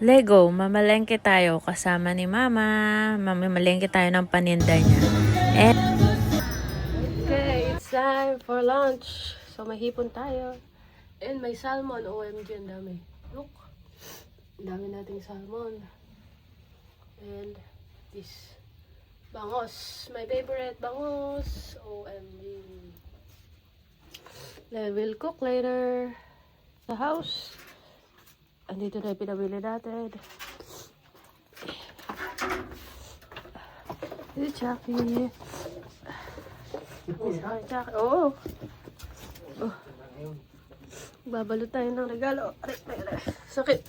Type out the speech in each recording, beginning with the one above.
Lego, mamalengke tayo kasama ni Mama. Mamalengke tayo ng paninda niya. And Okay, it's time for lunch. So, may hipon tayo. And may salmon. OMG, ang dami. Look. Ang dami nating salmon. And this. Bangos. My favorite bangos. OMG. Then we'll cook later. Sa house. Andito na yung pinabili natin. This is Chucky. Oh. Babalot tayo ng regalo. Aray. Sakit.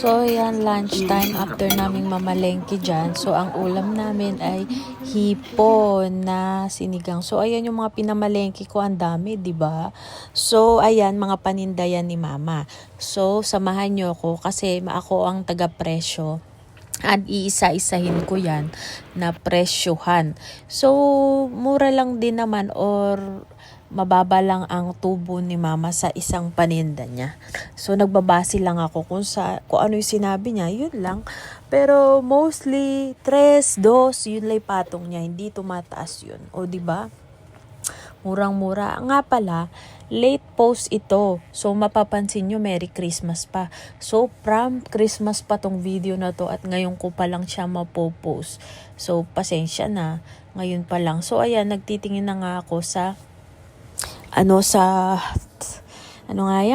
so yan, lunchtime after naming mamalengke dyan. So ang ulam namin ay hipon na sinigang. So ayan yung mga pinamalengke ko, ang dami, di ba? So ayan, mga paninda yan ni Mama. So samahan nyo ko kasi ako ang taga-presyo. At iisa-isahin ko yan na presyohan. So, mura lang din naman or mababa lang ang tubo ni Mama sa isang paninda niya. So, nagbabase lang ako kung ano yung sinabi niya, yun lang. Pero mostly, 3, 2, yun lang patong niya. Hindi tumataas yun. O, diba? Murang-mura. Nga pala, late post ito. So, mapapansin nyo, Merry Christmas pa. So, from Christmas pa tong video na to at ngayon ko pa lang siya mapopost. So, pasensya na. Ngayon pa lang. So, ayan, nagtitingin na nga ako sa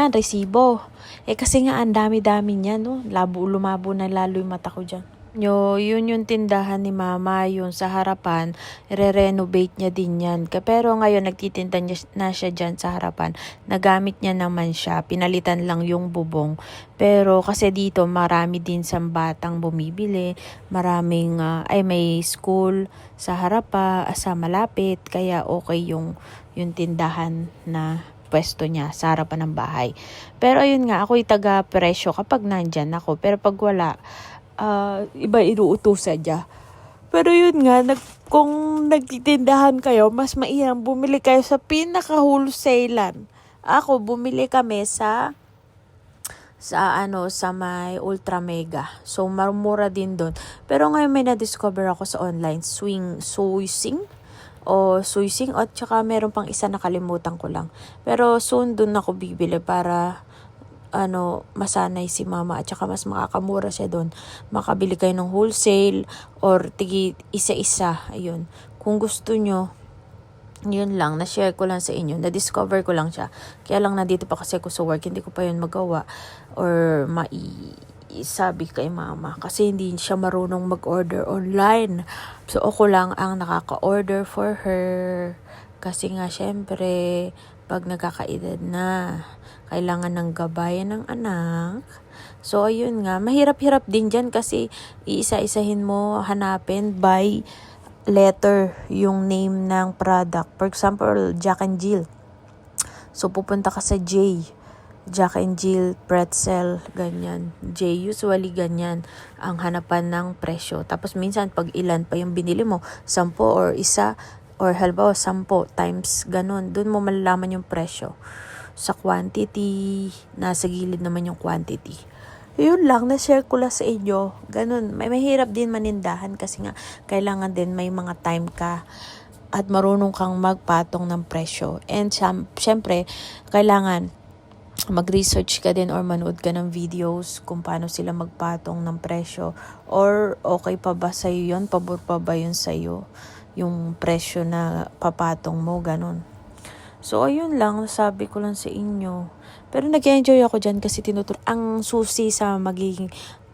resibo. Kasi nga, ang dami-dami niya, no? Lumabo na lalo yung mata ko dyan. Yun yung tindahan ni Mama, yun sa harapan, re-renovate niya din yan. Pero ngayon nagtitinda na siya dyan sa harapan. Nagamit niya naman siya, pinalitan lang yung bubong. Pero kasi dito marami din sa batang bumibili, maraming may school sa sa malapit, kaya okay yung tindahan na pwesto niya sa harapan ng bahay. Pero ayun nga, ako'y taga-presyo kapag nandyan ako. Pero pag wala, iba inuutusan niya. Pero yun nga, kung nagtitindahan kayo, mas mainam bumili kayo sa pinaka-wholesalan. Ako, bumili kami sa may Ultra Mega. So, marumura din doon. Pero ngayon may na-discover ako sa online, Suising at saka meron pang isa nakalimutan ko lang. Pero soon doon ako bibili para masanay si Mama at saka mas makakamura siya doon. Makabili kayo ng wholesale or isa-isa. Ayun. Kung gusto nyo, yun lang. Na-share ko lang sa inyo. Na-discover ko lang siya. Kaya lang nandito pa kasi ako sa work. Hindi ko pa yun magawa or sabi kay Mama kasi hindi siya marunong mag-order online. So ako lang ang nakaka-order for her. Kasi nga syempre pag nagkakaedad na, kailangan ng gabayan ng anak. So, ayun nga. Mahirap-hirap din dyan kasi iisa-isahin mo, hanapin by letter yung name ng product. For example, Jack and Jill. So, pupunta ka sa J. Jack and Jill, pretzel, ganyan. J, usually ganyan ang hanapan ng presyo. Tapos, minsan, pag ilan pa yung binili mo, 10 or isa, or halimbawa 10 times ganun. Doon mo malalaman yung presyo. Sa quantity, nasa gilid naman yung quantity. Yun lang, na-share ko lang sa inyo. Ganun, may mahirap din manindahan kasi nga kailangan din may mga time ka at marunong kang magpatong ng presyo. And syempre, kailangan mag-research ka din or manood ka ng videos kung paano sila magpatong ng presyo. Or okay pa ba sa'yo yun? Pabor pa ba yun sa'yo? Yung presyo na papatong mo, ganun. So, ayun lang, sabi ko lang sa inyo. Pero nag-enjoy ako dyan kasi ang susi sa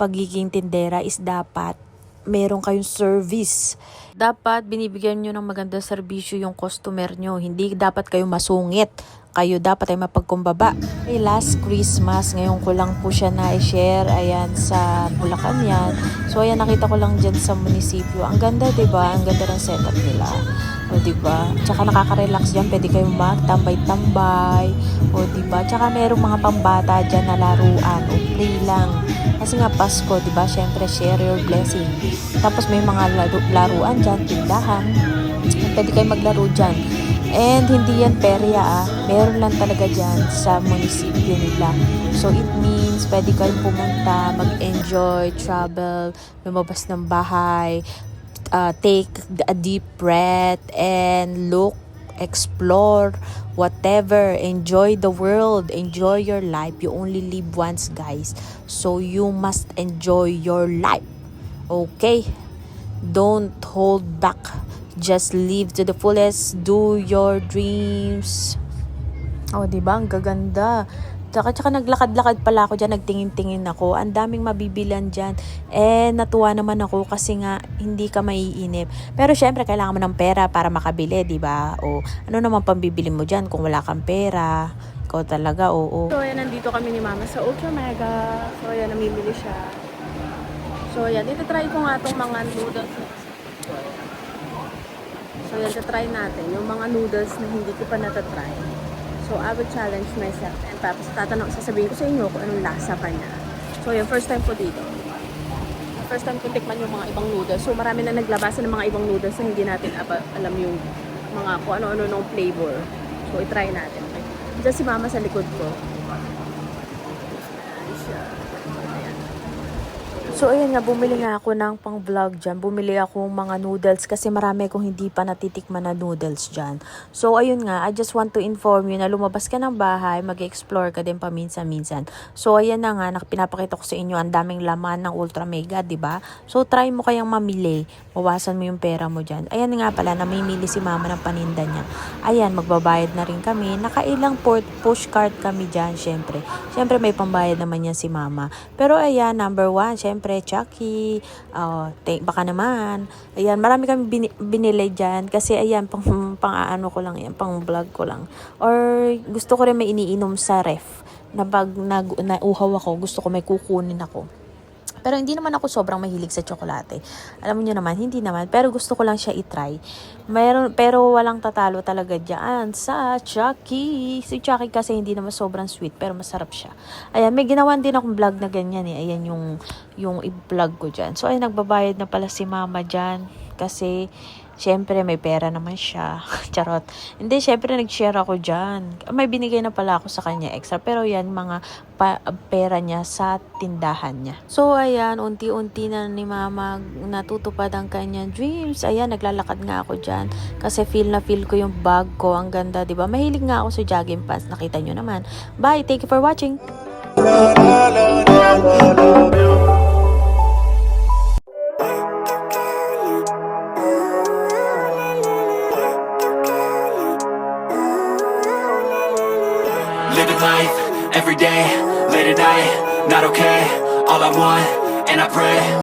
pagiging tindera is dapat meron kayong service. Dapat binibigyan nyo ng maganda serbisyo yung customer nyo. Hindi dapat kayo masungit. Kayo dapat ay mapagkumbaba. Last Christmas, ngayon ko lang po siya na-share. Ayan, sa Bulacan yan. So, ayan, nakita ko lang dyan sa munisipyo. Ang ganda, diba? Ang ganda ng setup nila. O, diba? Tsaka nakaka-relax dyan. Pwede kayong magtambay-tambay. O, diba? Tsaka merong mga pambata dyan na laruan. O, play lang. Kasi nga Pasko, diba? Siyempre, share your blessing. Tapos may mga laruan dyan, tindahan. Pwede kayong maglaro dyan. And hindi yan perya meron lang talaga dyan sa munisipyo nila. So it means pwede kayong pumunta, mag-enjoy, travel, lumabas ng bahay, take a deep breath and look, explore, whatever, enjoy the world, enjoy your life. You only live once, guys, so you must enjoy your life. Okay, don't hold back, just live to the fullest, do your dreams. Oh, di ba? Ang gaganda. Tsaka naglakad-lakad pala ako dyan, nagtingin-tingin ako. Ang daming mabibilan dyan. Natuwa naman ako kasi nga hindi ka maiinip. Pero syempre, kailangan mo ng pera para makabili, di ba? O ano naman pambibili mo dyan kung wala kang pera? Ikaw talaga, oo. So, ayan, nandito kami ni Mama sa Ultra Mega. So, ayan, namimili siya. So, ayan, try ko nga itong mga noodles. So, ayan, try natin yung mga noodles na hindi ko pa natatry. So, I will challenge myself. And tapos, sasabihin ko sa inyo kung anong lasa pa niya. So, ayan, first time ko dito. First time ko tikman yung mga ibang noodles. So, marami na naglabasan ng mga ibang noodles na hindi natin alam yung mga kung ano-ano ng flavor. So, itry natin. Okay? Diyan si Mama sa likod ko. Ayan siya. Ayan. So, ayan nga, bumili nga ako ng pang-vlog dyan. Bumili ako mga noodles kasi marami akong hindi pa natitikman na noodles dyan. So, ayun nga, I just want to inform you na lumabas ka ng bahay, mag-explore ka din paminsan-minsan. So, ayan na nga, pinapakita ko sa inyo, ang daming laman ng Ultra Mega, di ba? So, try mo kayang mamili. Bawasan mo yung pera mo dyan. Ayan nga pala, namimili si Mama ng paninda niya. Ayan, magbabayad na rin kami. Nakailang push cart kami dyan, syempre. Syempre, may pambayad naman yan si Mama. Pero ayan, number 1, syempre, Chucky, baka naman. Ayan, marami kami binili dyan kasi ayan, pang-aano ko lang yan, pang-vlog ko lang. Or gusto ko rin may iniinom sa ref na pag nauhaw ako, gusto ko may kukunin ako. Pero hindi naman ako sobrang mahilig sa tsokolate. Alam niyo naman, hindi naman. Pero gusto ko lang siya itry. Pero walang tatalo talaga dyan sa Chucky. Si Chucky kasi hindi naman sobrang sweet, pero masarap siya. Ayan, may ginawan din akong vlog na ganyan eh. Ayan yung i-vlog ko dyan. So, ay nagbabayad na pala si Mama dyan. Kasi, syempre, may pera naman siya. Charot. Hindi, syempre, nag-share ako dyan. May binigay na pala ako sa kanya extra. Pero yan, mga pera niya sa tindahan niya. So, ayan, unti-unti na ni Mama natutupad ang kanyang dreams. Ayan, naglalakad nga ako dyan. Kasi feel ko yung bag ko. Ang ganda, diba? Mahilig nga ako sa jogging pants. Nakita nyo naman. Bye! Thank you for watching! Living life, every day, late at night, not okay. All I want, and I pray